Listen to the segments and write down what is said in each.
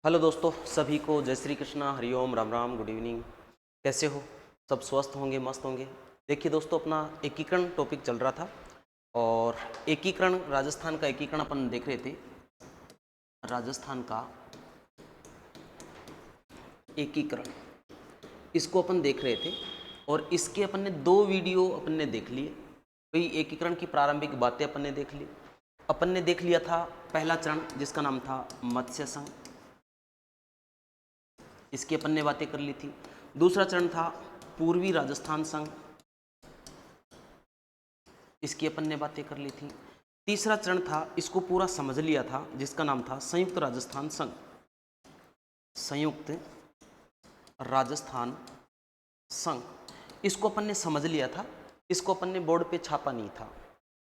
Hello दोस्तों, सभी को जय श्री कृष्णा, हरिओम, राम राम, गुड इवनिंग। कैसे हो? सब स्वस्थ होंगे, मस्त होंगे। देखिए दोस्तों, अपना एकीकरण टॉपिक चल रहा था और एकीकरण, राजस्थान का एकीकरण अपन देख रहे थे। राजस्थान का एकीकरण, इसको अपन देख रहे थे और इसके अपन ने 2 वीडियो अपन ने देख लिए। भाई एकीकरण की प्रारंभिक बातें अपन ने देख ली। अपन ने देख लिया था पहला चरण जिसका नाम था मत्स्य संघ, इसकी अपन ने बातें कर ली थी। दूसरा चरण था पूर्वी राजस्थान संघ, इसकी अपन ने बातें कर ली थी। तीसरा चरण था, इसको पूरा समझ लिया था, जिसका नाम था संयुक्त राजस्थान संघ। संयुक्त राजस्थान संघ, इसको अपन ने समझ लिया था, इसको अपन ने बोर्ड पे छापा नहीं था।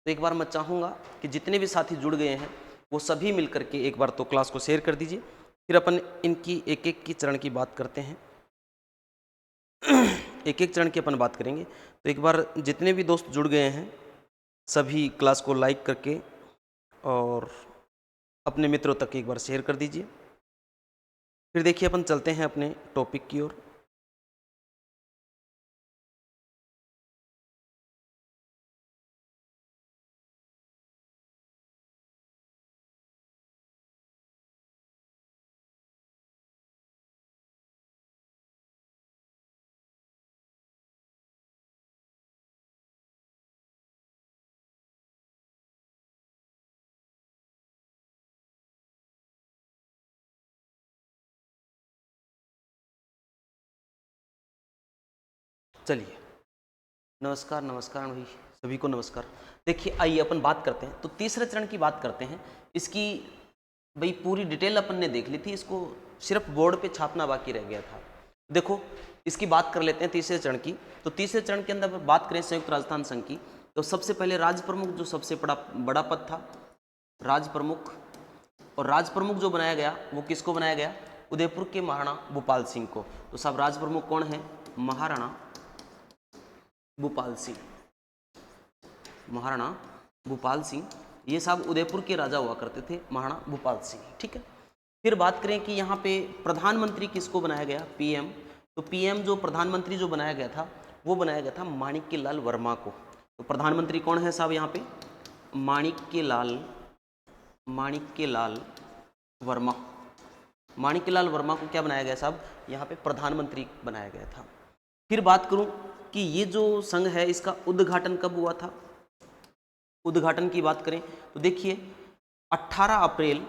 तो एक बार मैं चाहूँगा कि जितने भी साथी जुड़ गए हैं वो सभी मिलकर के एक बार तो क्लास को शेयर कर दीजिए, फिर अपन इनकी एक एक की चरण की बात करते हैं। एक एक चरण की अपन बात करेंगे। तो एक बार जितने भी दोस्त जुड़ गए हैं सभी क्लास को लाइक करके और अपने मित्रों तक एक बार शेयर कर दीजिए। फिर देखिए अपन चलते हैं अपने टॉपिक की ओर। चलिए, नमस्कार नमस्कार भाई, सभी को नमस्कार। देखिए आइए अपन बात करते हैं, तो तीसरे चरण की बात करते हैं। इसकी भाई पूरी डिटेल अपन ने देख ली थी, इसको सिर्फ बोर्ड पे छापना बाकी रह गया था। देखो इसकी बात कर लेते हैं तीसरे चरण की। तो तीसरे चरण के अंदर बात करें संयुक्त राजस्थान संघ की, तो सबसे पहले राज प्रमुख जो सबसे बड़ा पद था, राज प्रमुख। और राज प्रमुख जो बनाया गया वो किसको बनाया गया? उदयपुर के महाराणा भूपाल सिंह को। तो साहब राज प्रमुख कौन है? महाराणा भूपाल सिंह। महाराणा भूपाल सिंह, ये साहब उदयपुर के राजा हुआ करते थे, महाराणा भूपाल सिंह। ठीक है। फिर बात करें कि यहाँ पे प्रधानमंत्री किसको बनाया गया? पीएम। तो पीएम जो प्रधानमंत्री जो बनाया गया था वो बनाया गया था माणिक्य लाल वर्मा को। तो प्रधानमंत्री कौन है साहब यहाँ पे? माणिक्य लाल वर्मा। माणिक्य लाल वर्मा को क्या बनाया गया साहब? यहाँ पे प्रधानमंत्री बनाया गया था। फिर बात करूं कि ये जो संघ है इसका उद्घाटन कब हुआ था? उद्घाटन की बात करें तो देखिए 18 अप्रैल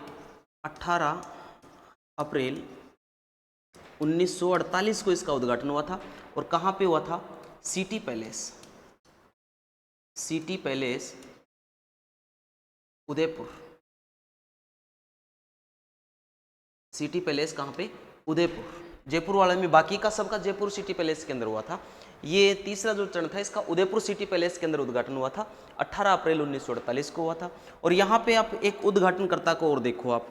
1948 को इसका उद्घाटन हुआ था। और कहाँ पे हुआ था? City palace Udaipur. City palace कहाँ पे? उदयपुर, जयपुर वाले में। बाकी का सबका जयपुर सिटी पैलेस के अंदर हुआ था। ये तीसरा जो चरण था इसका उदयपुर सिटी पैलेस के अंदर उद्घाटन हुआ था, 18 अप्रैल 1948 को हुआ था। और यहाँ पे आप एक उद्घाटनकर्ता को और देखो, आप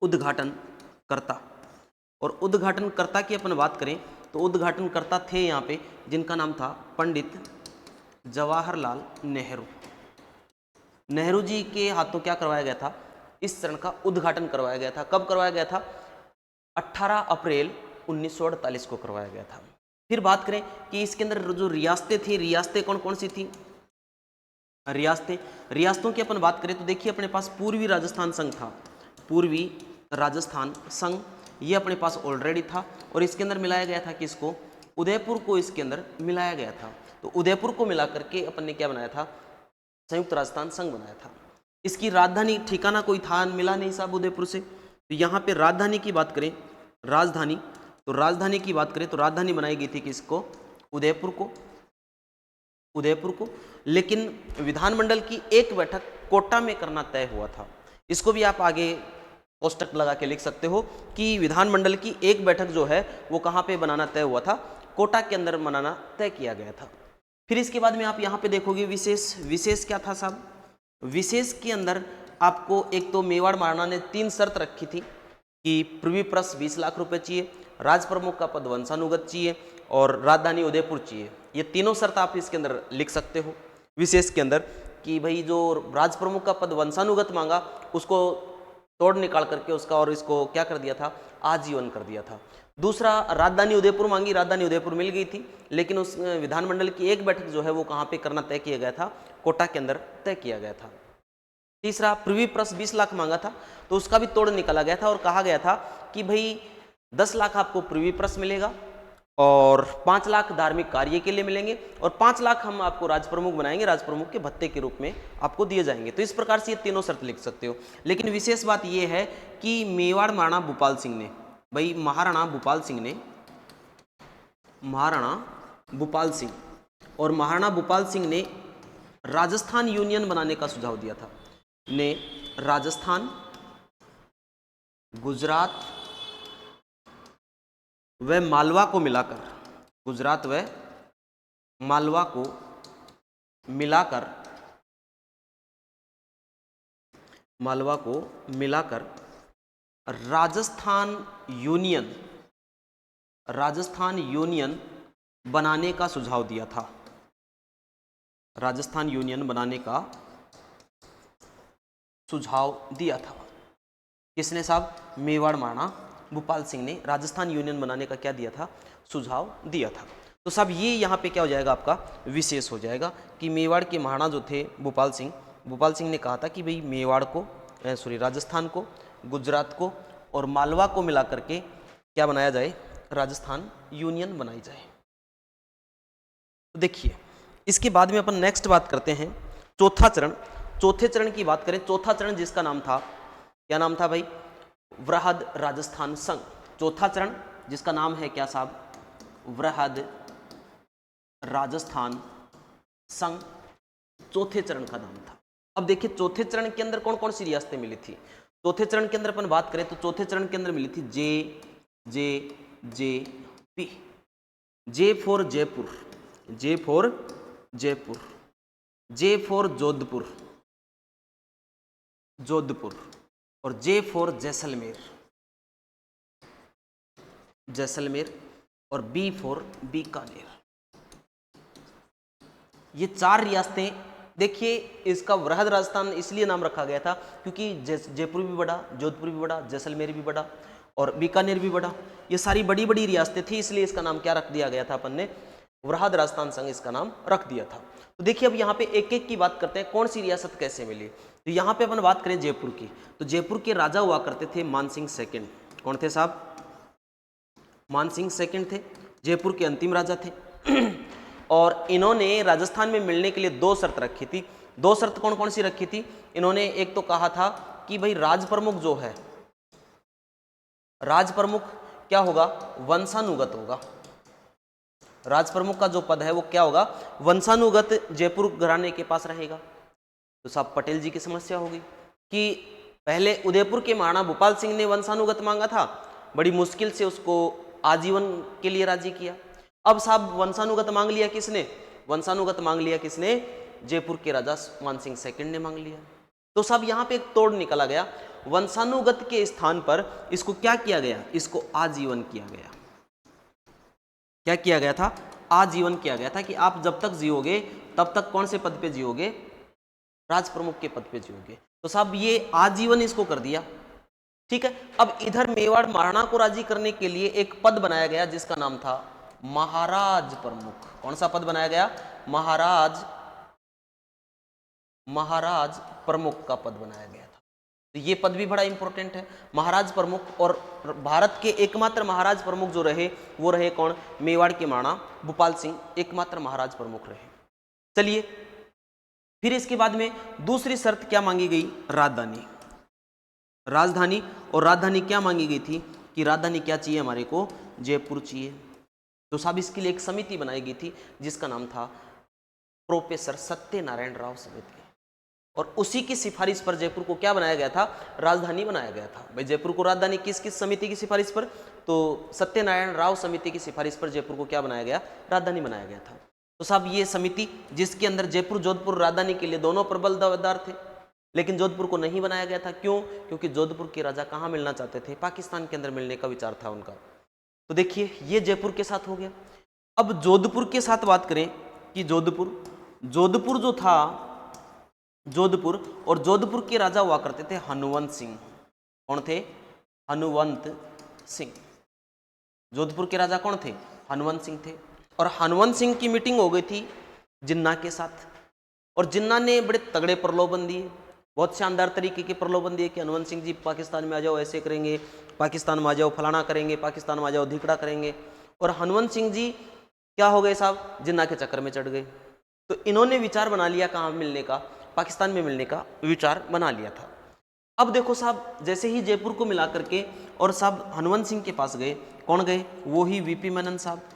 उद्घाटनकर्ता। और उद्घाटनकर्ता की अपन बात करें तो उद्घाटनकर्ता थे यहाँ पे जिनका नाम था पंडित जवाहरलाल नेहरू। नेहरू जी के हाथों क्या करवाया गया था? इस चरण का उद्घाटन करवाया गया था। कब करवाया गया था? 18 अप्रैल 1948 को करवाया गया था। फिर बात करें कि इसके अंदर जो रियासतें थी, रियासतें कौन कौन सी थी? रियासतों की अपन बात करें तो देखिए अपने पास पूर्वी राजस्थान संघ था। पूर्वी राजस्थान संघ ये अपने पास ऑलरेडी था और इसके अंदर मिलाया गया था किसको? उदयपुर को इसके अंदर मिलाया गया था। तो उदयपुर को मिला करके अपन ने क्या बनाया था? संयुक्त राजस्थान संघ बनाया था। इसकी राजधानी ठिकाना कोई था मिला नहीं साहब उदयपुर से। तो यहाँ पे राजधानी की बात करें, राजधानी तो राजधानी बनाई गई थी किसको? उदयपुर को। लेकिन विधानमंडल की एक बैठक कोटा में करना तय हुआ था। इसको भी आप आगे कोष्टक लगा के लिख सकते हो कि विधानमंडल की एक बैठक जो है वो कहाँ पे बनाना तय हुआ था? कोटा के अंदर बनाना तय किया गया था। फिर इसके बाद में आप यहाँ पे देखोगे विशेष क्या था साहब? विशेष के अंदर आपको एक तो मेवाड़ महाराणा ने 3 शर्त रखी थी कि पृथ्वी प्रस 20 लाख रुपए चाहिए, राज प्रमुख का पद वंशानुगत चाहिए और राजधानी उदयपुर चाहिए। ये तीनों शर्त आप इसके अंदर लिख सकते हो विशेष के अंदर, कि भाई जो राज प्रमुख का पद वंशानुगत मांगा उसको तोड़ निकाल करके उसका और इसको क्या कर दिया था, आजीवन कर दिया था। दूसरा, राजधानी उदयपुर मांगी, राजधानी उदयपुर मिल गई थी, लेकिन उस विधानमंडल की एक बैठक जो है वो कहाँ पे करना तय किया गया था, कोटा के अंदर तय किया गया था। तीसरा, पृथ्वी प्रस 20 लाख मांगा था, तो उसका भी तोड़ निकाला गया था और कहा गया था कि भाई 10 लाख आपको पृथ्वी प्रस मिलेगा और 5 लाख धार्मिक कार्य के लिए मिलेंगे और 5 लाख हम आपको राज प्रमुख बनाएंगे, राज प्रमुख के भत्ते के रूप में आपको दिए जाएंगे। तो इस प्रकार से ये तीनों शर्त लिख सकते हो। लेकिन विशेष बात ये है कि मेवाड़ महाराणा भूपाल सिंह ने, भाई महाराणा भूपाल सिंह ने, महाराणा भूपाल सिंह और महाराणा भूपाल सिंह ने राजस्थान यूनियन बनाने का सुझाव दिया था। ने राजस्थान, गुजरात व मालवा को मिलाकर, गुजरात व मालवा को मिलाकर, मालवा को मिलाकर राजस्थान यूनियन, राजस्थान यूनियन बनाने का सुझाव दिया था। राजस्थान यूनियन बनाने का सुझाव दिया था। किसने साहब? मेवाड़ महाराणा भूपाल सिंह ने राजस्थान यूनियन बनाने का क्या दिया था, सुझाव दिया था। तो साहब ये यहाँ पे क्या हो जाएगा, आपका विशेष हो जाएगा कि मेवाड़ के महाराणा जो थे भूपाल सिंह ने कहा था कि भाई मेवाड़ को, राजस्थान को, गुजरात को और मालवा को मिला करके क्या बनाया जाए, राजस्थान यूनियन बनाई जाए। तो देखिए इसके बाद में अपन नेक्स्ट बात करते हैं चौथा चरण। चौथे चरण की बात करें, चौथा चरण जिसका नाम था, क्या नाम था भाई, वृहद राजस्थान संघ। चौथा चरण जिसका नाम है क्या साहब, वृहद राजस्थान संघ, चौथे चरण का नाम था। अब देखिए चौथे चरण के अंदर कौन कौन सी रियासतें मिली थी। चौथे चरण के अंदर अपन बात करें तो चौथे चरण के अंदर मिली थी J for Jaipur, J for Jaipur, J for Jodhpur, Jodhpur और जे फॉर जैसलमेर, जैसलमेर और बी फॉर बीकानेर। ये चार रियासतें, देखिए इसका वृहद राजस्थान इसलिए नाम रखा गया था क्योंकि जयपुर भी बड़ा, जोधपुर भी बड़ा, जैसलमेर भी बड़ा और बीकानेर भी बड़ा, ये सारी बड़ी बड़ी रियासतें थी, इसलिए इसका नाम क्या रख दिया गया था, अपन ने वृहद राजस्थान संघ इसका नाम रख दिया था। तो देखिए अब यहाँ पे एक एक की बात करते हैं, कौन सी रियासत कैसे मिली। तो यहाँ पे अपन बात करें जयपुर की, तो जयपुर के राजा हुआ करते थे मानसिंह सेकंड। कौन थे साहब? मानसिंह सेकंड थे, जयपुर के अंतिम राजा थे। और इन्होंने राजस्थान में मिलने के लिए दो शर्त रखी थी। दो शर्त कौन कौन सी रखी थी इन्होंने? एक तो कहा था कि भाई राज प्रमुख जो है, राज प्रमुख क्या होगा, वंशानुगत होगा। राज प्रमुख का जो पद है वो क्या होगा, वंशानुगत जयपुर घराने के पास रहेगा। तो साहब पटेल जी की समस्या होगी कि पहले उदयपुर के महाराणा भूपाल सिंह ने वंशानुगत मांगा था, बड़ी मुश्किल से उसको आजीवन के लिए राजी किया। अब साहब वंशानुगत मांग लिया किसने? वंशानुगत मांग लिया किसने? जयपुर के राजा मानसिंह सेकंड ने मांग लिया। तो साहब यहाँ पे एक तोड़ निकाला गया, वंशानुगत के स्थान पर इसको क्या किया गया, इसको आजीवन किया गया। क्या किया गया था? आजीवन किया गया था कि आप जब तक जियोगे तब तक कौन से पद पे जियोगे, राज प्रमुख के पद पे जियोगे। तो साहब ये आजीवन इसको कर दिया, ठीक है। अब इधर मेवाड़ महाराणा को राजी करने के लिए एक पद बनाया गया जिसका नाम था महाराज प्रमुख। कौन सा पद बनाया गया? महाराज प्रमुख का पद बनाया गया था। तो ये पद भी बड़ा इंपॉर्टेंट है, महाराज प्रमुख। और भारत के एकमात्र महाराज प्रमुख जो रहे वो रहे कौन? मेवाड़ के महाराणा भूपाल सिंह एकमात्र महाराज प्रमुख रहे। चलिए फिर इसके बाद में दूसरी शर्त क्या मांगी गई? राजधानी, राजधानी। और राजधानी क्या मांगी गई थी कि राजधानी क्या चाहिए हमारे को? जयपुर चाहिए। तो साहब इसके लिए एक समिति बनाई गई थी जिसका नाम था प्रोफेसर सत्यनारायण राव समिति, और उसी की सिफारिश पर जयपुर को क्या बनाया गया था? राजधानी बनाया गया था। भाई जयपुर को राजधानी किस किस समिति की सिफारिश पर? तो सत्यनारायण राव समिति की सिफारिश पर जयपुर को क्या बनाया गया? राजधानी बनाया गया था। तो साहब ये समिति जिसके अंदर जयपुर जोधपुर राजधानी के लिए दोनों प्रबल दावेदार थे, लेकिन जोधपुर को नहीं बनाया गया था। क्यों? क्योंकि जोधपुर के राजा कहाँ मिलना चाहते थे? पाकिस्तान के अंदर मिलने का विचार था उनका। तो देखिए ये जयपुर के साथ हो गया। अब जोधपुर के साथ बात करें कि जोधपुर जो था, जोधपुर, और जोधपुर के राजा हुआ करते थे हनुवंत सिंह। कौन थे? हनुवंत सिंह। जोधपुर के राजा कौन थे? हनुवंत सिंह थे। और हनुवंत सिंह की मीटिंग हो गई थी जिन्ना के साथ, और जिन्ना ने बड़े तगड़े प्रलोभन दिए, बहुत शानदार तरीके के प्रलोभन दिए कि हनुवंत सिंह जी पाकिस्तान में आ जाओ, ऐसे करेंगे, पाकिस्तान में आ जाओ, फलाना करेंगे, पाकिस्तान में आ जाओ, धिकड़ा करेंगे। और हनुवंत सिंह जी क्या हो गए साहब? जिन्ना के चक्कर में चढ़ गए। तो इन्होंने विचार बना लिया कहाँ मिलने का? पाकिस्तान में मिलने का विचार बना लिया था। अब देखो साहब, जैसे ही जयपुर को मिला करके और साहब हनुवंत सिंह के पास गए, कौन गए? वो ही वीपी मेनन साहब।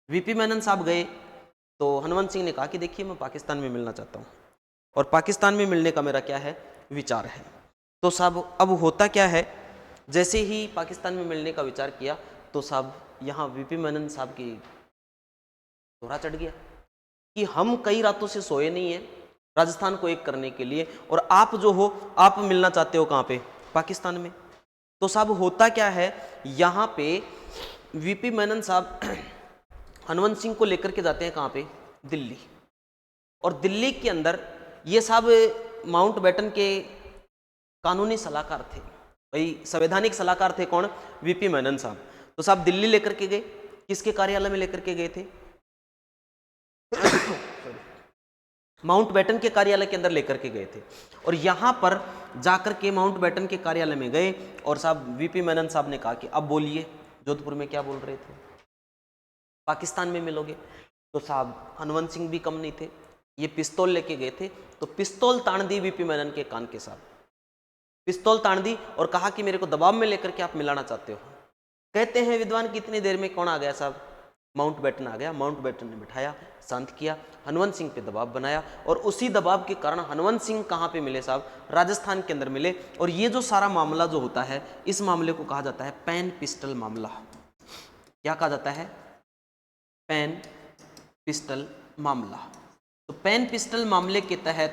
वीपी मेनन साहब गए तो हनुवंत सिंह ने कहा कि देखिए मैं पाकिस्तान में मिलना चाहता हूँ और पाकिस्तान में मिलने का मेरा क्या है? विचार है। तो साहब अब होता क्या है, जैसे ही पाकिस्तान में मिलने का विचार किया तो साहब यहाँ वीपी मेनन साहब की दौरा चढ़ गया कि हम कई रातों से सोए नहीं हैं राजस्थान को एक करने के लिए, और आप जो हो आप मिलना चाहते हो कहाँ पे? पाकिस्तान में। तो साहब होता क्या है, यहाँ पे वीपी मेनन साहब हनुवंत सिंह को लेकर के जाते हैं कहाँ पे? दिल्ली। और दिल्ली के अंदर ये साहब माउंट बैटन के कानूनी सलाहकार थे, भाई संवैधानिक सलाहकार थे। कौन? वीपी मेनन साहब। तो साहब दिल्ली लेकर के गए, किसके कार्यालय में लेकर के गए थे? माउंट बैटन के कार्यालय के अंदर लेकर के गए थे। और यहां पर जाकर के माउंट बैटन के कार्यालय में गए और साहब वीपी मेनन साहब ने कहा कि अब बोलिए जोधपुर में क्या बोल रहे थे? पाकिस्तान में मिलोगे? तो साहब हनुवंत सिंह भी कम नहीं थे, ये पिस्तौल लेके गए थे। तो पिस्तौल तान दी वीपी मेनन के कान के साथ, पिस्तौल तान दी और कहा कि मेरे को दबाव में लेकर के आप मिलाना चाहते हो। कहते हैं विद्वान कितनी देर में कौन आ गया साहब? माउंट बैटन आ गया। माउंट बैटन ने बिठाया, शांत किया, हनुवंत सिंह पे दबाव बनाया, और उसी दबाव के कारण हनुवंत सिंह कहाँ पे मिले साहब? राजस्थान के अंदर मिले। और ये जो सारा मामला जो होता है, इस मामले को कहा जाता है पेन पिस्टल मामला। क्या कहा जाता है? पेन पिस्टल मामला। तो पेन पिस्टल मामले के तहत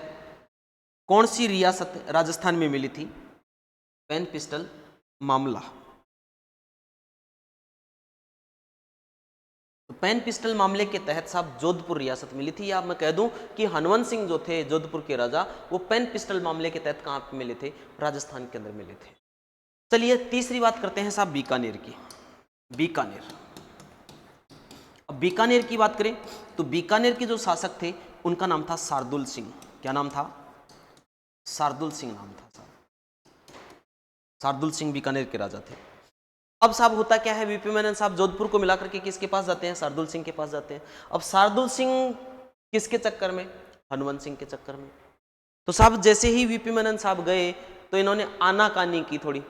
कौन सी रियासत राजस्थान में मिली थी? पेन पिस्टल मामला। तो पेन पिस्टल मामले के तहत साहब जोधपुर रियासत मिली थी। या मैं कह दूं कि हनुवंत सिंह जो थे जोधपुर के राजा, वो पेन पिस्टल मामले के तहत कहां पे मिले थे? राजस्थान के अंदर मिले थे। चलिए तीसरी बात करते हैं साहब बीकानेर की। बीकानेर। अब बीकानेर की बात करें तो बीकानेर के जो शासक थे उनका नाम था शार्दुल सिंह। क्या नाम था? शार्दुल सिंह नाम था साहब। शार्दुल सिंह बीकानेर के राजा थे। अब साहब होता क्या है, वीपी मेनन साहब जोधपुर को मिलाकर के किसके पास जाते हैं? शार्दुल सिंह के पास जाते हैं। अब शार्दुल सिंह किसके चक्कर में? हनुवंत सिंह के चक्कर में। तो साहब जैसे ही वीपी मेनन साहब गए तो इन्होंने आनाकानी की, थोड़ी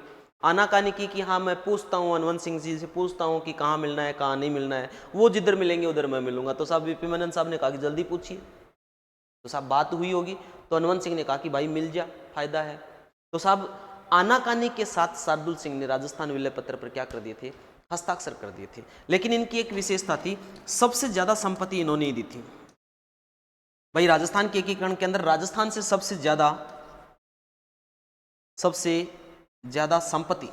आनाकानी की कि हाँ मैं पूछता हूँ हनुवंत सिंह जी से, पूछता हूँ कि कहाँ मिलना है कहाँ नहीं मिलना है, वो जिधर मिलेंगे उधर मैं मिलूंगा। तो साहब वीपी मेनन साहब ने कहा कि जल्दी पूछिए। तो साहब बात हुई होगी, तो हनुवंत सिंह ने कहा कि भाई मिल जा, फायदा है। तो साहब आनाकानी के साथ शार्दुल सिंह ने राजस्थान विलय पत्र पर क्या कर दिए थे? हस्ताक्षर कर दिए थे। लेकिन इनकी एक विशेषता थी, सबसे ज्यादा संपत्ति इन्होंने ही दी थी। भाई राजस्थान के एकीकरण के अंदर राजस्थान से सबसे ज्यादा संपत्ति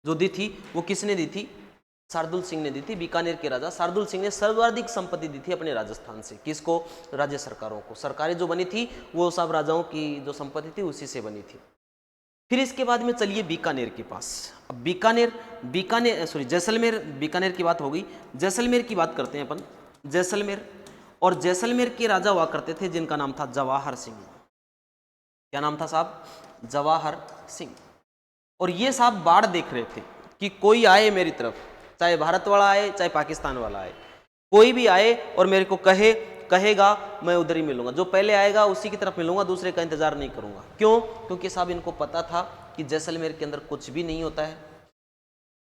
जो दी थी वो किसने दी थी? शार्दुल सिंह ने दी थी। बीकानेर के राजा शार्दुल सिंह ने सर्वाधिक संपत्ति दी थी अपने राजस्थान से। किसको? राज्य सरकारों को। सरकारें जो बनी थी वो सब राजाओं की जो संपत्ति थी उसी से बनी थी। फिर इसके बाद में चलिए बीकानेर के पास। अब जैसलमेर, बीकानेर की बात हो गई, जैसलमेर की बात करते हैं अपन। जैसलमेर, और जैसलमेर के राजा हुआ करते थे जिनका नाम था जवाहर सिंह। क्या नाम था साहब? जवाहर सिंह। और ये साहब बाढ़ देख रहे थे कि कोई आए मेरी तरफ, चाहे भारत वाला आए चाहे पाकिस्तान वाला आए, कोई भी आए और मेरे को कहेगा मैं उधर ही मिलूंगा, जो पहले आएगा उसी की तरफ मिलूंगा, दूसरे का इंतजार नहीं करूंगा। क्यों? क्योंकि साहब इनको पता था कि जैसलमेर के अंदर कुछ भी नहीं होता है,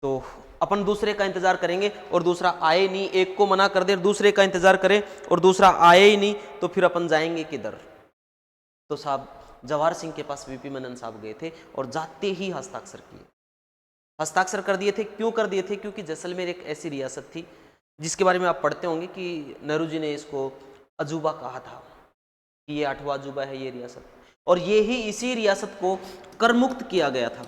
तो अपन दूसरे का इंतजार करेंगे और दूसरा आए नहीं, एक को मना कर दे दूसरे का इंतजार करें और दूसरा आए ही नहीं, तो फिर अपन जाएंगे किधर? तो साहब जवाहर सिंह के पास वीपी मेनन साहब गए थे और जाते ही हस्ताक्षर कर दिए थे। क्यों कर दिए थे? क्योंकि जैसलमेर एक ऐसी रियासत थी जिसके बारे में आप पढ़ते होंगे कि नेहरू जी ने इसको अजूबा कहा था कि ये 8वां अजूबा है ये रियासत, और ये ही इसी रियासत को कर मुक्त किया गया था।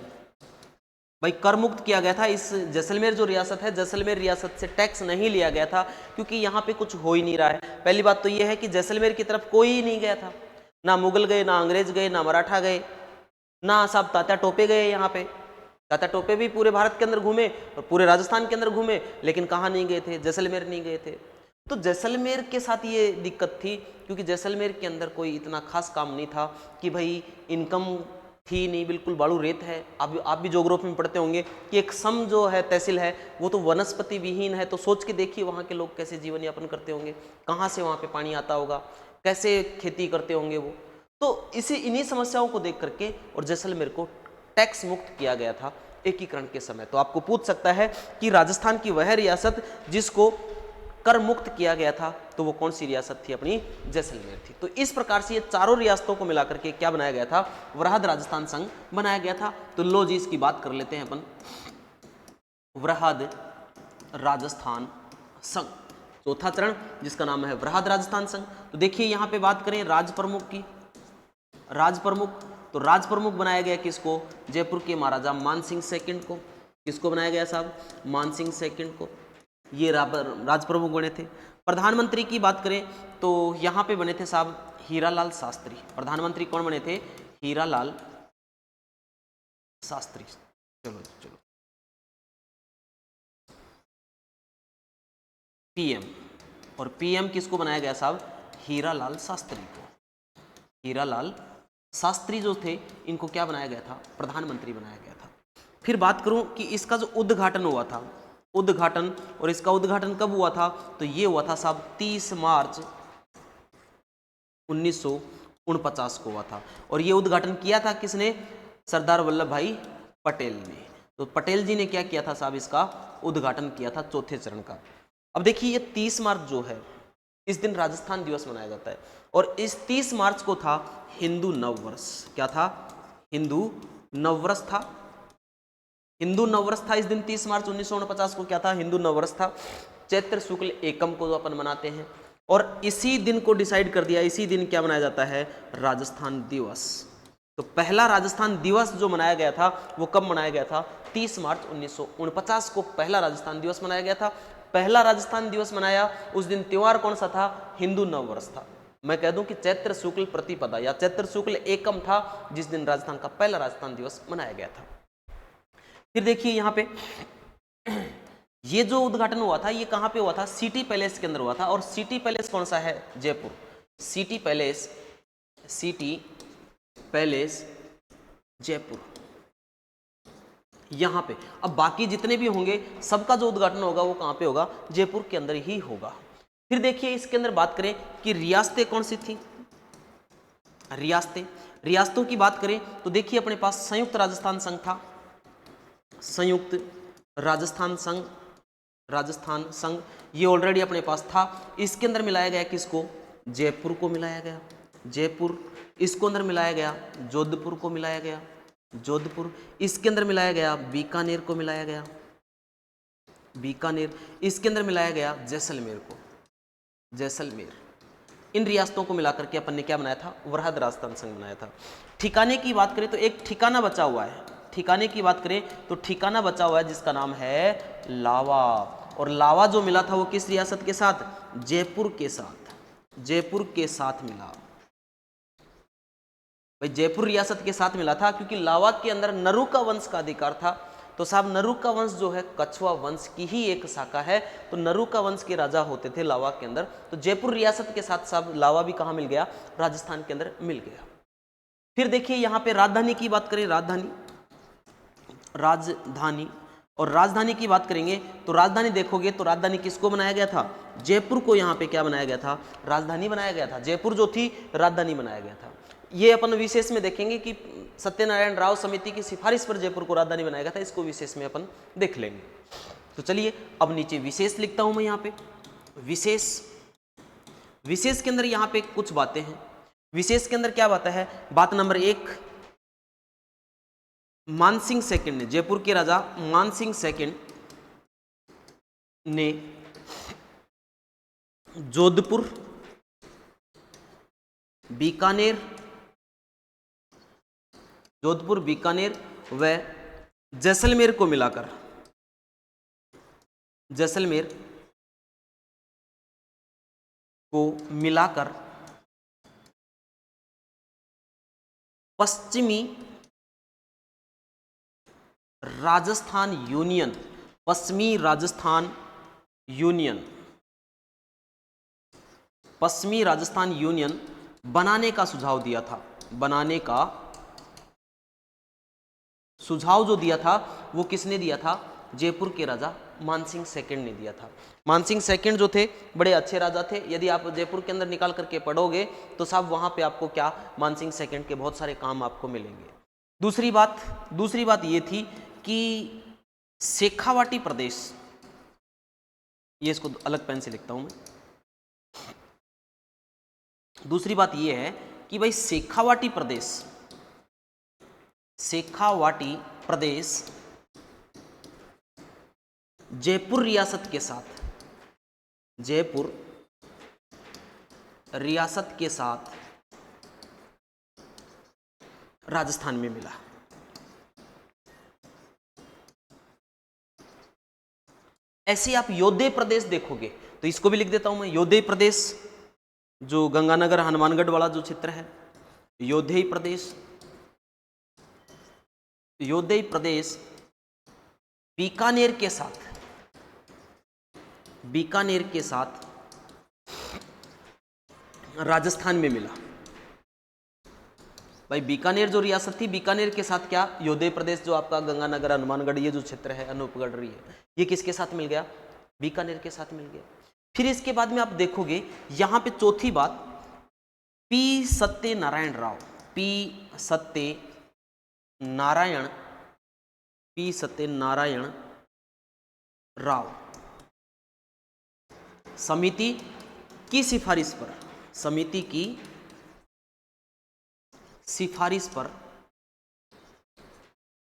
भाई कर मुक्त किया गया था। इस जैसलमेर जो रियासत है, जैसलमेर रियासत से टैक्स नहीं लिया गया था क्योंकि यहाँ पे कुछ हो ही नहीं रहा है। पहली बात तो ये है कि जैसलमेर की तरफ कोई ही नहीं गया था, ना मुगल गए, ना अंग्रेज गए, ना मराठा गए, ना साहब तात्या टोपे गए। यहाँ पे तात्या टोपे भी पूरे भारत के अंदर घूमे और पूरे राजस्थान के अंदर घूमे, लेकिन कहाँ नहीं गए थे? जैसलमेर नहीं गए थे। तो जैसलमेर के साथ ये दिक्कत थी, क्योंकि जैसलमेर के अंदर कोई इतना खास काम नहीं था कि भाई इनकम थी नहीं, बिल्कुल बालू रेत है। आप भी ज्योग्राफी में पढ़ते होंगे कि एक सम जो है तहसील है वो तो वनस्पति विहीन है। तो सोच के देखिए वहाँ के लोग कैसे जीवन यापन करते होंगे, कहाँ से वहाँ पे पानी आता होगा, कैसे खेती करते होंगे वो। तो इन्हीं समस्याओं को देख करके और जैसलमेर को टैक्स मुक्त किया गया था एकीकरण के समय। तो आपको पूछ सकता है कि राजस्थान की वह रियासत जिसको कर मुक्त किया गया था, तो वो कौन सी रियासत थी? अपनी जैसलमेर थी। तो इस प्रकार से ये चारों रियासतों को मिलाकर के क्या बनाया गया था? वृहद राजस्थान संघ बनाया गया था। तो लो जी इसकी बात कर लेते हैं अपन, वृहद राजस्थान संघ, चौथा चरण जिसका नाम है वृहद राजस्थान संघ। तो देखिए यहाँ पे बात करें राज प्रमुख की, राज प्रमुख, तो राज प्रमुख बनाया गया किसको? जयपुर के महाराजा मानसिंह सेकंड को। किसको बनाया गया साहब? मानसिंह सेकंड को। ये राज प्रमुख बने थे। प्रधानमंत्री की बात करें तो यहाँ पे बने थे साहब हीरालाल शास्त्री। प्रधानमंत्री कौन बने थे? हीरालाल शास्त्री। चलो चलो, पीएम, और पीएम किसको बनाया गया साहब? हीरालाल शास्त्री को। हीरालाल शास्त्री जो थे इनको क्या बनाया गया था? प्रधानमंत्री बनाया गया था। फिर बात करूं कि इसका जो उद्घाटन हुआ था, उद्घाटन, और इसका उद्घाटन कब हुआ था? तो ये हुआ था साहब 30 मार्च 1949 को हुआ था। और ये उद्घाटन किया था किसने? सरदार वल्लभ भाई पटेल ने। तो पटेल जी ने क्या किया था साहब? इसका उद्घाटन किया था चौथे चरण का। अब देखिए ये 30 मार्च जो है इस दिन राजस्थान दिवस मनाया जाता है, और इस 30 मार्च को था हिंदू नववर्ष। क्या था? हिंदू नववर्ष था। हिंदू नववर्ष था इस दिन 30 मार्च 1949 को। क्या था? हिंदू नववर्ष था। चैत्र शुक्ल एकम को अपन मनाते हैं, और इसी दिन को डिसाइड कर दिया, इसी दिन क्या मनाया जाता है? राजस्थान दिवस। तो पहला राजस्थान दिवस जो मनाया गया था वो कब मनाया गया था? 30 मार्च 1949 को पहला राजस्थान दिवस मनाया गया था। पहला राजस्थान दिवस मनाया, उस दिन त्योहार कौन सा था? हिंदू नववर्ष था। मैं कह दूं कि चैत्र शुक्ल प्रतिपदा या चैत्र शुक्ल एकम था जिस दिन राजस्थान का पहला राजस्थान दिवस मनाया गया था। फिर देखिए यहाँ पे ये जो उद्घाटन हुआ था ये कहाँ पे हुआ था? सिटी पैलेस के अंदर हुआ था। और सिटी पैलेस कौन सा है? Jaipur. City palace, city palace Jaipur, यहाँ पे। अब बाकी जितने भी होंगे सबका जो उद्घाटन होगा वो कहाँ पे होगा? जयपुर के अंदर ही होगा। फिर देखिए इसके अंदर बात करें कि रियासतें कौन सी थी? रियासतें, रियासतों की बात करें तो देखिए अपने पास संयुक्त राजस्थान संघ था, संयुक्त राजस्थान संघ, राजस्थान संघ ये ऑलरेडी अपने पास था। इसके अंदर मिलाया गया किसको? जयपुर को मिलाया गया, जयपुर। इसको अंदर मिलाया गया जोधपुर को, मिलाया गया जोधपुर। इसके अंदर मिलाया गया बीकानेर को, मिलाया गया बीकानेर। इसके अंदर मिलाया गया जैसलमेर को, जैसलमेर। इन रियासतों को मिलाकर के अपन ने क्या बनाया था? वृहद राजस्थान संघ बनाया था। ठिकाने की बात करें तो एक ठिकाना बचा हुआ है, ठिकाने की बात करें तो ठिकाना बचा हुआ है जिसका नाम है लावा। और लावा जो मिला था वो किस रियासत के साथ? जयपुर के साथ, जयपुर के साथ मिला भाई, जयपुर रियासत के साथ मिला था, क्योंकि लावा के अंदर नरुका वंश का अधिकार था। तो साहब नरुका वंश जो है कछुआ वंश की ही एक शाखा है, तो नरुका वंश के राजा होते थे लावा के अंदर। तो जयपुर रियासत के साथ साहब लावा भी कहाँ मिल गया? राजस्थान के अंदर मिल गया। फिर देखिए यहाँ पे राजधानी की बात करें, राजधानी, राजधानी, और राजधानी की बात करेंगे तो राजधानी देखोगे तो राजधानी किसको बनाया गया था? जयपुर को। यहाँ पे क्या बनाया गया था? राजधानी बनाया गया था। जयपुर जो थी राजधानी बनाया गया था। ये अपन विशेष में देखेंगे कि सत्यनारायण राव समिति की सिफारिश पर जयपुर को राजधानी बनाया गया था, इसको विशेष में अपन देख लेंगे। तो चलिए अब नीचे विशेष लिखता हूं मैं यहाँ पे, विशेष। विशेष के अंदर यहाँ पे कुछ बातें हैं। विशेष के अंदर क्या बात है? बात नंबर 1, मानसिंह सेकंड ने, जयपुर के राजा मानसिंह सेकंड ने जोधपुर, बीकानेर, जोधपुर, बीकानेर व जैसलमेर को मिलाकर, जैसलमेर को मिलाकर पश्चिमी राजस्थान यूनियन, पश्चिमी राजस्थान यूनियन, पश्चिमी राजस्थान यूनियन बनाने का सुझाव दिया था। बनाने का सुझाव जो दिया था वो किसने दिया था? जयपुर के राजा मानसिंह सेकंड ने दिया था। मानसिंह सेकंड जो थे बड़े अच्छे राजा थे। यदि आप जयपुर के अंदर निकाल करके पढ़ोगे तो साहब वहां पे आपको क्या, मानसिंह सेकंड के बहुत सारे काम आपको मिलेंगे। दूसरी बात ये थी कि शेखावाटी प्रदेश, ये इसको अलग पेन से लिखता हूं मैं। दूसरी बात ये है कि भाई शेखावाटी प्रदेश जयपुर रियासत के साथ राजस्थान में मिला। ऐसे आप योधेय प्रदेश देखोगे तो इसको भी लिख देता हूं मैं, योधेय प्रदेश जो गंगानगर हनुमानगढ़ वाला जो क्षेत्र है, योधेय प्रदेश बीकानेर के साथ राजस्थान में मिला। भाई बीकानेर जो रियासत थी, बीकानेर के साथ क्या, योधेय प्रदेश जो आपका गंगानगर हनुमानगढ़ ये जो क्षेत्र है, अनूपगढ़ रही है, ये किसके साथ मिल गया? बीकानेर के साथ मिल गया। फिर इसके बाद में आप देखोगे यहां पे चौथी बात, पी सत्यनारायण राव समिति की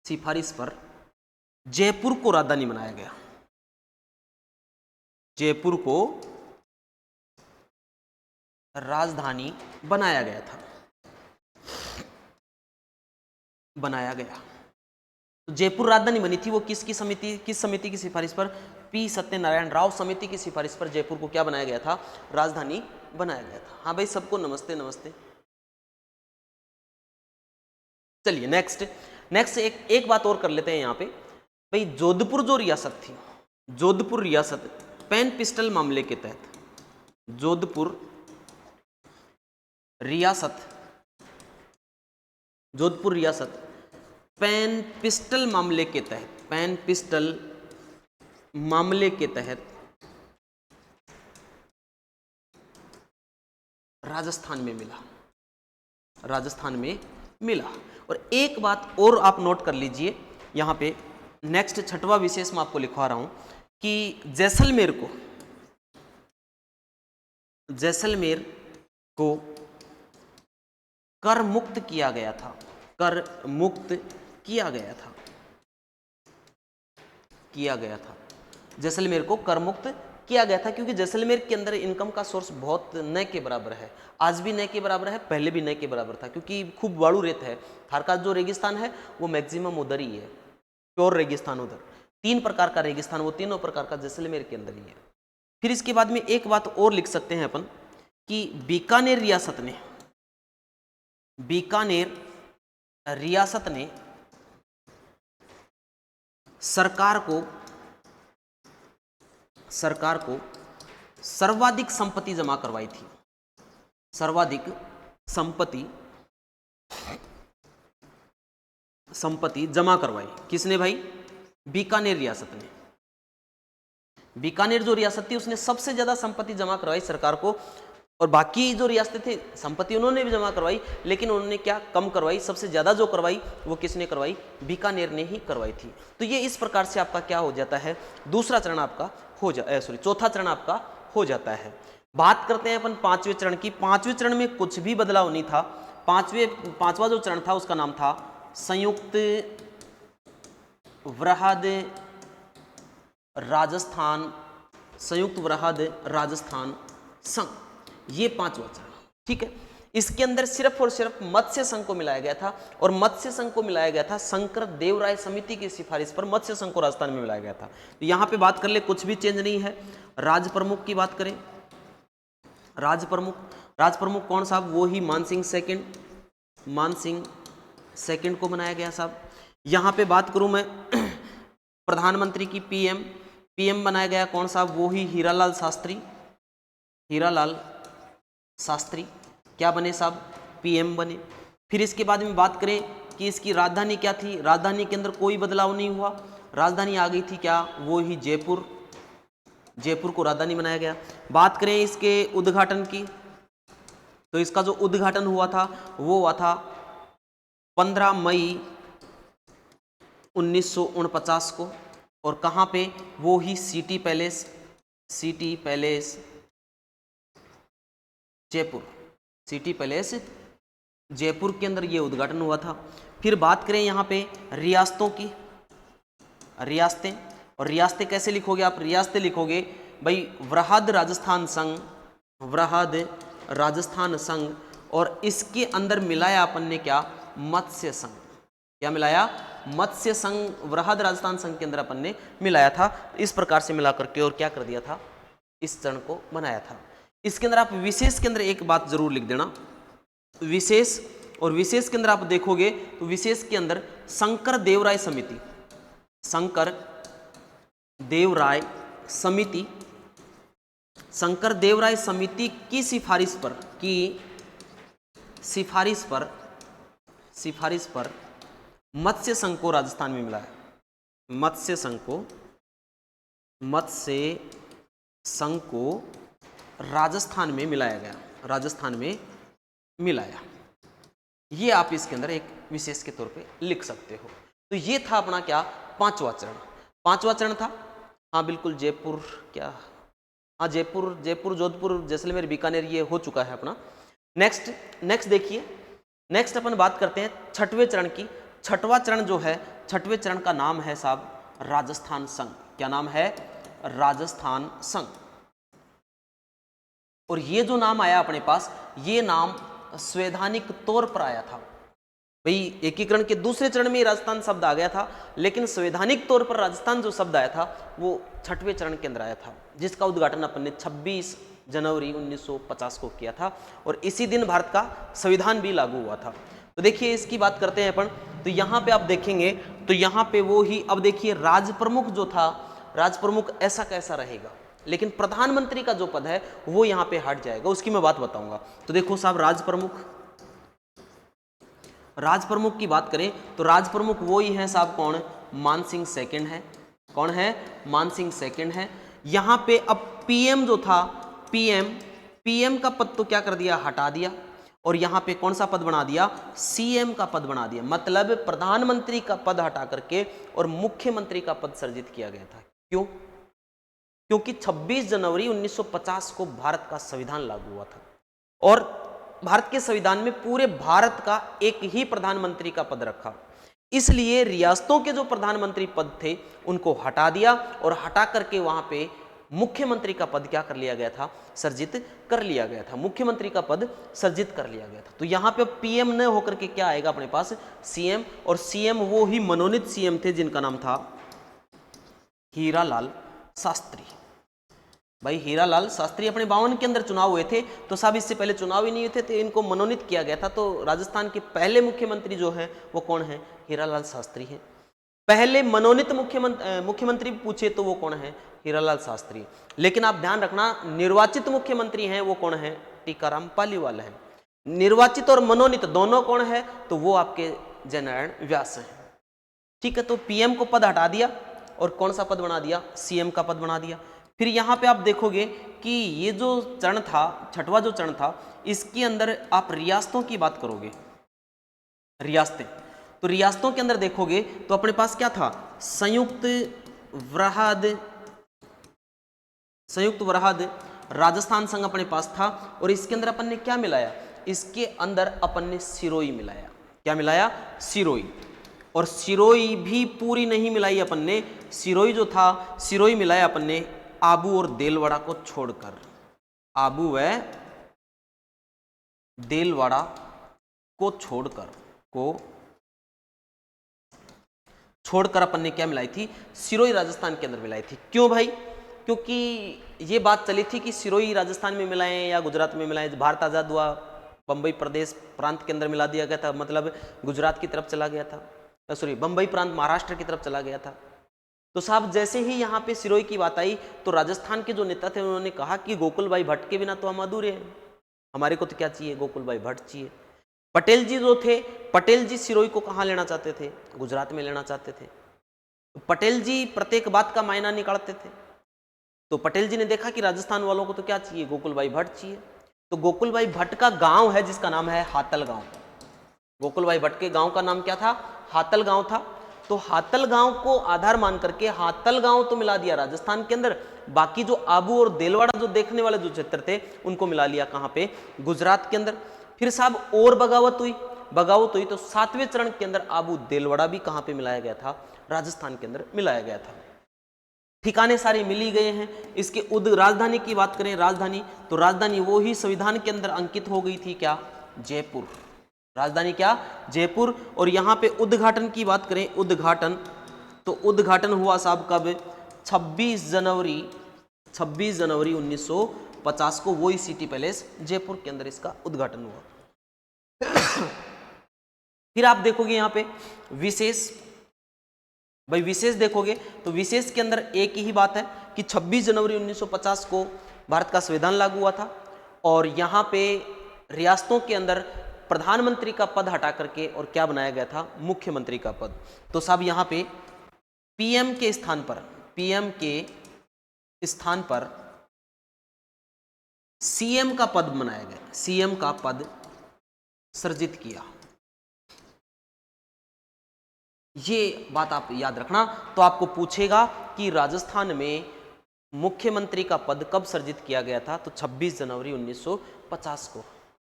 सिफारिश पर जयपुर को राजधानी बनाया गया। जयपुर को राजधानी बनाया गया। तो जयपुर राजधानी बनी थी वो किस समिति की सिफारिश पर? पी सत्यनारायण राव समिति की सिफारिश पर जयपुर को क्या बनाया गया था? राजधानी बनाया गया था। हाँ भाई सबको नमस्ते। चलिए नेक्स्ट एक बात और कर लेते हैं यहाँ पे। भाई जोधपुर जो रियासत थी, जोधपुर रियासत पेन पिस्टल मामले के तहत, जोधपुर रियासत पेन पिस्टल मामले के तहत राजस्थान में मिला। और एक बात और आप नोट कर लीजिए यहां पे, नेक्स्ट छठवां विशेष मैं आपको लिखवा रहा हूं कि जैसलमेर को कर मुक्त किया गया था। जैसलमेर को कर मुक्त किया गया था क्योंकि जैसलमेर के अंदर इनकम का सोर्स बहुत न के बराबर है, आज भी न के बराबर है, पहले भी न के बराबर था, क्योंकि खूब वाड़ू रेत है। थार का जो रेगिस्तान है वो मैक्सिमम उधर ही है, प्योर रेगिस्तान उधर। 3 प्रकार का रेगिस्तान, वो तीनों प्रकार का जैसलमेर के अंदर ही है। फिर इसके बाद में एक बात और लिख सकते हैं अपन कि बीकानेर रियासत ने सरकार को सर्वाधिक संपत्ति जमा करवाई थी। सर्वाधिक संपत्ति जमा करवाई किसने भाई? बीकानेर रियासत ने। बीकानेर जो रियासत थी उसने सबसे ज्यादा संपत्ति जमा करवाई सरकार को, और बाकी जो रियासतें थी संपत्ति उन्होंने भी जमा करवाई, लेकिन उन्होंने क्या कम करवाई, सबसे ज्यादा जो करवाई वो किसने करवाई? बीकानेर ने ही करवाई थी। तो ये इस प्रकार से आपका क्या हो जाता है? चौथा चरण आपका हो जाता है। बात करते हैं अपन 5वें चरण की। 5वें चरण में कुछ भी बदलाव नहीं था। पांचवा जो चरण था उसका नाम था संयुक्त वृहद राजस्थान संघ, ये 5वां चरण, ठीक है। इसके अंदर सिर्फ और सिर्फ मत्स्य संघ को मिलाया गया था, और मत्स्य संघ को मिलाया गया था शंकर देवराय समिति की सिफारिश पर मत्स्य संघ को राजस्थान में मिलाया गया था। तो यहां पे बात कर ले, कुछ भी चेंज नहीं है। राज प्रमुख की बात करें, राज प्रमुख कौन साहब? वो ही मानसिंह सेकंड को बनाया गया साहब। यहाँ पे बात करूँ मैं प्रधानमंत्री की, पीएम बनाया गया कौन साहब, वो ही हीरालाल शास्त्री। हीरालाल शास्त्री क्या बने साहब, पीएम बने। फिर इसके बाद में बात करें कि इसकी राजधानी क्या थी, राजधानी के अंदर कोई बदलाव नहीं हुआ, राजधानी आ गई थी क्या, वो ही जयपुर। जयपुर को राजधानी बनाया गया। बात करें इसके उद्घाटन की, तो इसका जो उद्घाटन हुआ था वो हुआ था 15 मई 1949 को, और कहाँ पे, वो ही city palace Jaipur, city palace Jaipur के अंदर ये उद्घाटन हुआ था। फिर बात करें यहाँ पे रियासतों की, रियासतें, और रियासतें कैसे लिखोगे आप, रियासतें लिखोगे भाई वृहद राजस्थान संघ, वृहद राजस्थान संघ, और इसके अंदर मिलाया अपन ने क्या, मत्स्य संघ। क्या मिलाया, मत्स्य संघ, वृहद राजस्थान संघ के अंदर अपन ने मिलाया था। इस प्रकार से मिला करके और क्या कर दिया था, इस चरण को बनाया था। इसके अंदर आप विशेष के अंदर एक बात जरूर लिख देना, विशेष, और विशेष के अंदर आप देखोगे तो विशेष के अंदर शंकर देवराय समिति, शंकर देवराय समिति, शंकर देवराय समिति की सिफारिश पर मत्स्य संघ को राजस्थान में मिलाया, मत्स्य संघ को राजस्थान में मिलाया गया, राजस्थान में मिलाया। ये आप इसके अंदर एक विशेष के तौर पे लिख सकते हो। तो ये था अपना क्या, पांचवा चरण था। हाँ बिल्कुल, जयपुर क्या, हाँ जयपुर, जोधपुर, जैसलमेर, बीकानेर, ये हो चुका है अपना। नेक्स्ट देखिए, नेक्स्ट अपन बात करते हैं छठवें चरण की। छठवां चरण जो है, छठवें चरण का नाम है साहब राजस्थान संघ। क्या नाम है, राजस्थान संघ। और ये जो नाम आया अपने पास, ये नाम संवैधानिक तौर पर आया था भाई। एकीकरण के दूसरे चरण में राजस्थान शब्द आ गया था, लेकिन संवैधानिक तौर पर राजस्थान जो शब्द आया था वो छठवें चरण के अंदर आया था, जिसका उद्घाटन अपन ने 26 जनवरी 1950 को किया था, और इसी दिन भारत का संविधान भी लागू हुआ था। तो देखिए इसकी बात करते हैं अपन, तो यहाँ पे आप देखेंगे तो यहाँ पे वो ही, अब देखिए राज प्रमुख जो था, राज प्रमुख ऐसा कैसा रहेगा, लेकिन प्रधानमंत्री का जो पद है वो यहाँ पे हट जाएगा, उसकी मैं बात बताऊंगा। तो देखो साहब, राज प्रमुख की बात करें तो राज प्रमुख वो ही है साहब, कौन, मान सिंह सेकंड है। कौन है, मान सिंह सेकंड है। यहाँ पे अब पीएम जो था, पीएम का पद तो क्या कर दिया, हटा दिया, और यहाँ पे कौन सा पद बना दिया, सीएम का पद बना दिया। मतलब प्रधानमंत्री का पद हटा करके और मुख्यमंत्री का पद सर्जित किया गया था। क्यों, क्योंकि 26 जनवरी 1950 को भारत का संविधान लागू हुआ था, और भारत के संविधान में पूरे भारत का एक ही प्रधानमंत्री का पद रखा। इसलिए रियासतों के जो प्रधानमंत्री पद थे उनको हटा दिया, और हटा करके वहां पे मुख्यमंत्री का पद क्या कर लिया गया था, सर्जित कर लिया गया था। मुख्यमंत्री का पद सर्जित कर लिया गया था। तो यहाँ पे पीएम न होकर के क्या आएगा अपने पास, सीएम, और सीएम वो ही मनोनीत सीएम थे जिनका नाम था हीरालाल शास्त्री। भाई हीरालाल शास्त्री अपने 52 के अंदर चुनाव हुए थे, तो साहब इससे पहले चुनाव ही नहीं हुए थे, तो इनको मनोनीत किया गया था। तो राजस्थान के पहले मुख्यमंत्री जो है वो कौन है, हीरालाल शास्त्री है। पहले मनोनीत मुख्यमंत्री पूछे तो वो कौन है, हीरालाल शास्त्री। लेकिन आप ध्यान रखना, निर्वाचित मुख्यमंत्री हैं वो कौन है, टीकाराम पालीवाल है। निर्वाचित और मनोनीत दोनों कौन है, तो वो आपके जयनारायण व्यास है। ठीक है, तो पीएम को पद हटा दिया और कौन सा पद बना दिया, सीएम का पद बना दिया। फिर यहाँ पे आप देखोगे कि ये जो चरण था, छठवा जो चरण था, इसके अंदर आप रियासतों की बात करोगे, रियासतें, तो रियासतों के अंदर देखोगे तो अपने पास क्या था, संयुक्त वृहद राजस्थान संघ अपने पास था। और इसके अंदर अपन ने क्या मिलाया, इसके अंदर अपन ने सिरोही मिलाया। क्या मिलाया, सिरोही। और सिरोही भी पूरी नहीं मिलाई अपन ने, सिरोही जो था, सिरोही मिलाया अपन ने आबू और देलवाड़ा को छोड़कर। आबू व देलवाड़ा को छोड़कर अपन ने क्या मिलाई थी, सिरोही राजस्थान के अंदर मिलाई थी। क्यों भाई, क्योंकि ये बात चली थी कि सिरोही राजस्थान में मिलाएं या गुजरात में मिलाएं। भारत आजाद हुआ बम्बई प्रदेश प्रांत के अंदर मिला दिया गया था, मतलब गुजरात की तरफ चला गया था, सॉरी बम्बई प्रांत महाराष्ट्र की तरफ चला गया था। तो साहब जैसे ही यहाँ पे सिरोही की बात आई तो राजस्थान के जो नेता थे उन्होंने कहा कि गोकुल भाई भट्ट के बिना तो हम अधूरे हैं, हमारे को तो क्या चाहिए, गोकुल भाई भट्ट चाहिए। पटेल जी जो थे, पटेल जी सिरोही को कहाँ लेना चाहते थे, गुजरात में लेना चाहते थे। तो पटेल जी प्रत्येक बात का मायना निकालते थे। तो पटेल जी ने देखा कि राजस्थान वालों को तो क्या चाहिए, गोकुल भाई भट्ट चाहिए। तो गोकुल भाई भट्ट का गांव है जिसका नाम है हातल गांव। गोकुल भाई भट्ट के गांव का नाम क्या था, हातल गांव था। तो हातल गांव को आधार मान करके हातल गांव तो मिला दिया राजस्थान के अंदर, बाकी जो आबू और देलवाड़ा जो देखने वाले जो क्षेत्र थे उनको मिला लिया कहां पे, गुजरात के अंदर। फिर साहब और बगावत हुई तो 7वें चरण के अंदर आबू देलवाड़ा भी कहां पे मिलाया गया था, राजस्थान के अंदर मिलाया गया था। ठिकाने सारे मिल ही गए हैं। इसके राजधानी की बात करें, राजधानी तो राजधानी वो ही संविधान के अंदर अंकित हो गई थी, क्या, जयपुर। राजधानी क्या, जयपुर। और यहाँ पे उद्घाटन की बात करें, उद्घाटन तो उद्घाटन हुआ साहब कब, 26 जनवरी 1950 को, वही सिटी पैलेस जयपुर के अंदर इसका उद्घाटन हुआ। फिर आप देखोगे यहाँ पे विशेष, भाई विशेष देखोगे तो विशेष के अंदर एक ही बात है कि 26 जनवरी 1950 को भारत का संविधान लागू हुआ था और यहाँ पे रियासतों के अंदर प्रधानमंत्री का पद हटा करके और क्या बनाया गया था, मुख्यमंत्री का पद। तो साहब यहाँ पे पीएम के स्थान पर सीएम का पद बनाया गया, सीएम का पद सृजित किया। ये बात आप याद रखना। तो आपको पूछेगा कि राजस्थान में मुख्यमंत्री का पद कब सृजित किया गया था, तो 26 जनवरी 1950 को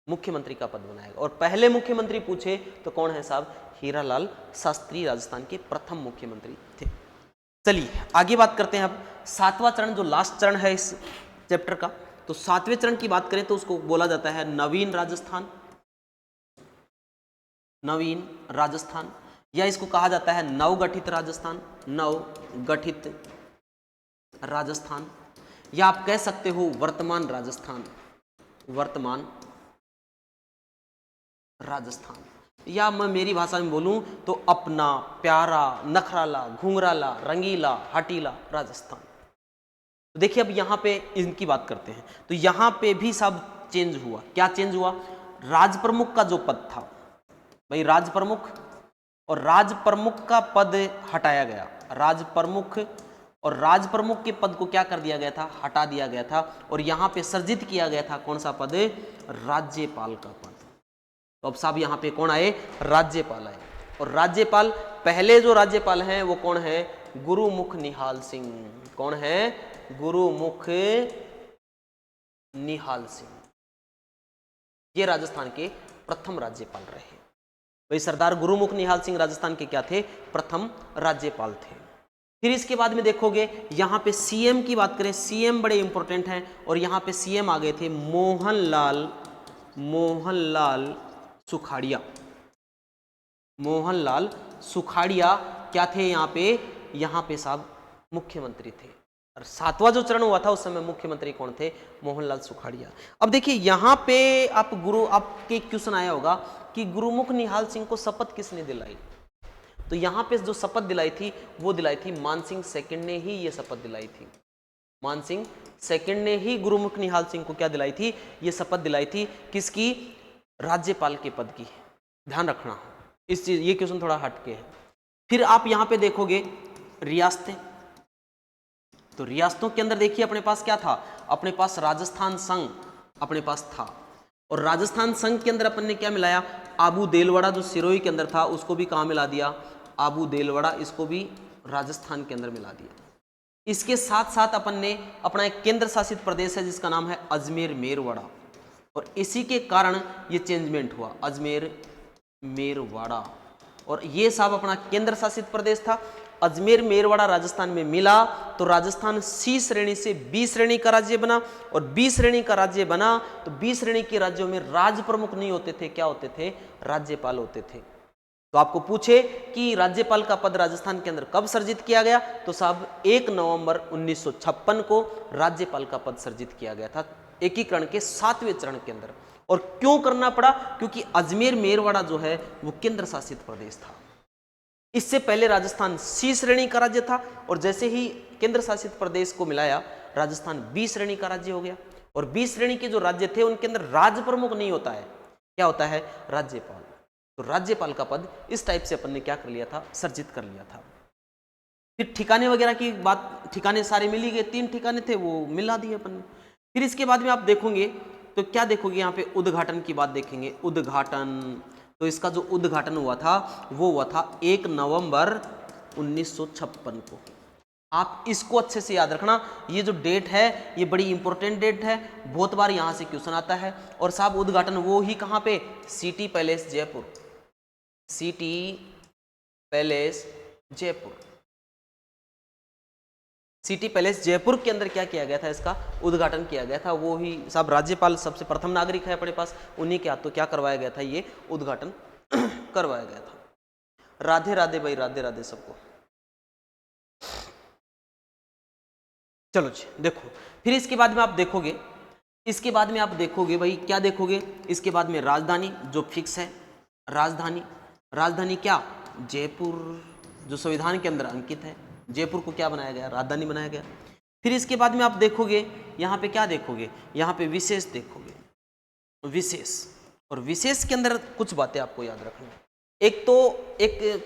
मुख्यमंत्री का पद बनाया गया। और पहले मुख्यमंत्री पूछे तो कौन है साहब, हीरालाल शास्त्री राजस्थान के प्रथम मुख्यमंत्री थे। चलिए आगे बात करते हैं अब 7वां चरण, जो लास्ट चरण है इस चैप्टर का। तो 7वें चरण की बात करें तो उसको बोला जाता है नवीन राजस्थान, नवीन राजस्थान, या इसको कहा जाता है नवगठित राजस्थान, नवगठित राजस्थान, या आप कह सकते हो वर्तमान राजस्थान, वर्तमान राजस्थान, या मैं मेरी भाषा में बोलूं तो अपना प्यारा नखराला घुंघराला रंगीला हटीला राजस्थान। तो देखिए अब यहाँ पे इनकी बात करते हैं। तो यहाँ पे भी सब चेंज हुआ। क्या चेंज हुआ, राज प्रमुख का जो पद था, भाई राज प्रमुख, और राज प्रमुख का पद हटाया गया, राज प्रमुख, और राज प्रमुख के पद को क्या कर दिया गया था, हटा दिया गया था। और यहाँ पे सृजित किया गया था कौन सा पद, राज्यपाल का पद। तो अब साहब यहाँ पे कौन आए, राज्यपाल आए। और राज्यपाल, पहले जो राज्यपाल हैं वो कौन है, गुरुमुख निहाल सिंह। कौन है, गुरुमुख निहाल सिंह। ये राजस्थान के प्रथम राज्यपाल रहे। भाई सरदार गुरुमुख निहाल सिंह राजस्थान के क्या थे, प्रथम राज्यपाल थे। फिर इसके बाद में देखोगे यहाँ पे सीएम की बात करें, सीएम बड़े इंपॉर्टेंट हैं। और यहाँ पे सीएम आ गए थे मोहनलाल सुखाड़िया। मोहनलाल सुखाड़िया क्या थे यहाँ पे साहब मुख्यमंत्री थे। और 7वां जो चरण हुआ था उस समय मुख्यमंत्री कौन थे, मोहनलाल सुखाड़िया। अब देखिए यहाँ पे आपके क्वेश्चन आया होगा कि गुरुमुख निहाल सिंह को शपथ किसने दिलाई। तो यहाँ पे जो शपथ दिलाई थी वो दिलाई थी मानसिंह सेकंड ने ही ये शपथ दिलाई थी। मानसिंह सेकंड ने ही गुरुमुख निहाल सिंह को क्या दिलाई थी, ये शपथ दिलाई थी। किसकी, राज्यपाल के पद की। ध्यान रखना इस चीज, ये क्वेश्चन थोड़ा हटके है। फिर आप यहाँ पे देखोगे रियासतें। तो रियासतों के अंदर देखिए अपने पास क्या था, अपने पास राजस्थान संघ अपने पास था। और राजस्थान संघ के अंदर अपन ने क्या मिलाया, आबू देलवाड़ा जो सिरोही के अंदर था उसको भी कहाँ मिला दिया, आबू देलवाड़ा, इसको भी राजस्थान के अंदर मिला दिया। इसके साथ साथ अपन ने अपना एक केंद्र शासित प्रदेश है जिसका नाम है अजमेर मेरवाड़ा, और इसी के कारण ये चेंजमेंट हुआ, अजमेर मेरवाड़ा। और ये साहब अपना केंद्र शासित प्रदेश था। अजमेर मेरवाड़ा राजस्थान में मिला तो राजस्थान सी श्रेणी से बी श्रेणी का राज्य बना, और बी श्रेणी का राज्य बना तो बी श्रेणी के राज्यों में राज प्रमुख नहीं होते थे, क्या होते थे, राज्यपाल होते थे। तो आपको पूछे कि राज्यपाल का पद राजस्थान के अंदर कब सृजित किया गया, तो साहब 1 नवंबर 1956 को राज्यपाल का पद सृजित किया गया था एकीकरण के 7वें चरण के अंदर। और क्यों करना पड़ा? क्योंकि अजमेर मेरवाड़ा जो है वो केंद्र शासित प्रदेश था। इससे पहले राजस्थान सी श्रेणी का राज्य था और जैसे ही केंद्र शासित प्रदेश को मिलाया राजस्थान बी श्रेणी का राज्य हो गया। और बी श्रेणी के जो राज्य थे उनके अंदर राज प्रमुख नहीं होता है, क्या होता है? राज्यपाल। तो राज्यपाल का पद इस टाइप से अपन ने क्या कर लिया था? सर्जित कर लिया था। फिर ठिकाने वगैरह की बात, ठिकाने सारे मिल ही गए, 3 ठिकाने थे वो मिला दिए अपन ने। फिर इसके बाद में आप देखोगे तो क्या देखोगे? यहाँ पे उद्घाटन की बात देखेंगे। उद्घाटन, तो इसका जो उद्घाटन हुआ था वो हुआ था 1 नवंबर 1956 को। आप इसको अच्छे से याद रखना, ये जो डेट है ये बड़ी इंपॉर्टेंट डेट है, बहुत बार यहाँ से क्वेश्चन आता है। और साहब उद्घाटन वो ही कहाँ पे? City palace Jaipur, city palace Jaipur. City palace Jaipur के अंदर क्या किया गया था? इसका उद्घाटन किया गया था। वो ही साहब राज्यपाल सबसे प्रथम नागरिक है अपने पास, उन्हीं के हाथों क्या करवाया गया था? ये उद्घाटन करवाया गया था। राधे राधे भाई, राधे राधे सबको। चलो जी देखो, फिर इसके बाद में आप देखोगे, इसके बाद में आप देखोगे भाई क्या देखोगे? इसके बाद में राजधानी जो फिक्स है, राजधानी, राजधानी क्या? जयपुर, जो संविधान के अंदर अंकित है। जयपुर को क्या बनाया गया? राजधानी बनाया गया। फिर इसके बाद में आप देखोगे यहाँ पे क्या देखोगे? यहाँ पे विशेष देखोगे, विशेष। और विशेष के अंदर कुछ बातें आपको याद रखनी। एक तो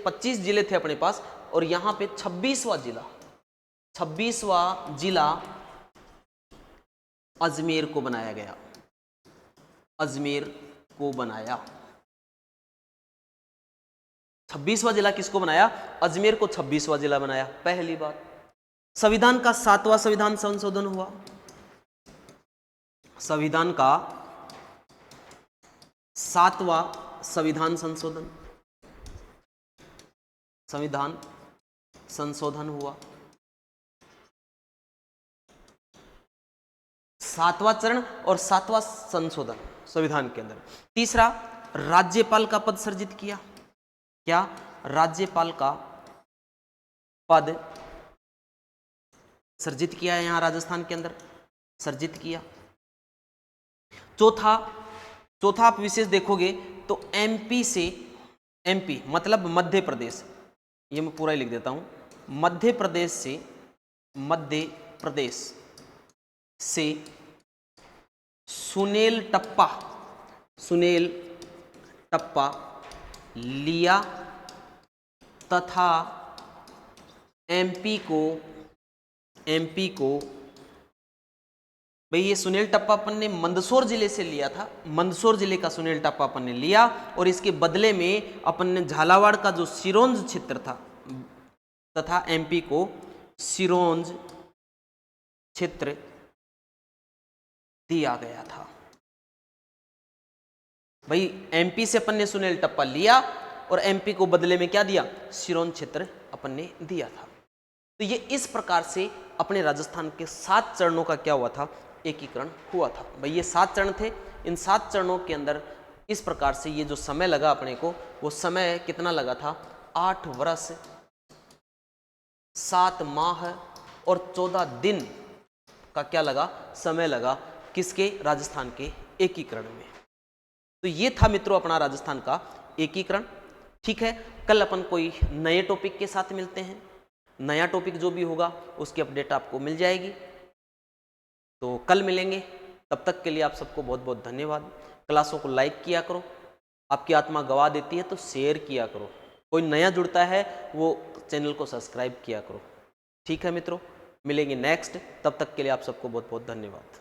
25 जिले थे अपने पास और यहाँ पे 26वां जिला, 26वां जिला अजमेर को बनाया गया, अजमेर को बनाया। 26वां जिला किसको बनाया? अजमेर को 26वां जिला बनाया। पहली बात। संविधान का 7वां संविधान संशोधन हुआ, संविधान का 7वां संविधान संशोधन, संविधान संशोधन हुआ। 7वां चरण और 7वां संशोधन संविधान के अंदर। तीसरा, राज्यपाल का पद सृजित किया। क्या? राज्यपाल का पद सृजित किया है यहां राजस्थान के अंदर, सृजित किया। चौथा, चौथा आप विशेष देखोगे तो एमपी से, एमपी मतलब मध्य प्रदेश, ये मैं पूरा ही लिख देता हूं, मध्य प्रदेश से, मध्य प्रदेश से सुनील टप्पा, सुनील टप्पा लिया तथा एमपी को, एमपी को भाई ये सुनील टप्पा अपन ने मंदसौर जिले से लिया था, मंदसौर जिले का सुनील टप्पा अपन ने लिया और इसके बदले में अपन ने झालावाड़ का जो सिरोंज क्षेत्र था तथा एमपी को सिरोंज क्षेत्र दिया गया था। भाई एमपी से अपन ने सुनील टप्पा लिया और एमपी को बदले में क्या दिया? सिरोंज क्षेत्र अपन ने दिया था। तो ये इस प्रकार से अपने राजस्थान के 7 चरणों का क्या हुआ था? एकीकरण हुआ था। भाई ये 7 चरण थे, इन 7 चरणों के अंदर इस प्रकार से ये जो समय लगा अपने को, वो समय कितना लगा था? 8 वर्ष 7 माह और 14 दिन का क्या लगा? समय लगा। किसके? राजस्थान के एकीकरण में। तो ये था मित्रों अपना राजस्थान का एकीकरण। ठीक है, कल अपन कोई नए टॉपिक के साथ मिलते हैं। नया टॉपिक जो भी होगा उसकी अपडेट आपको मिल जाएगी। तो कल मिलेंगे, तब तक के लिए आप सबको बहुत बहुत धन्यवाद। क्लासों को लाइक किया करो, आपकी आत्मा गवाह देती है तो शेयर किया करो, कोई नया जुड़ता है वो चैनल को सब्सक्राइब किया करो। ठीक है मित्रों, मिलेंगे नेक्स्ट, तब तक के लिए आप सबको बहुत बहुत धन्यवाद।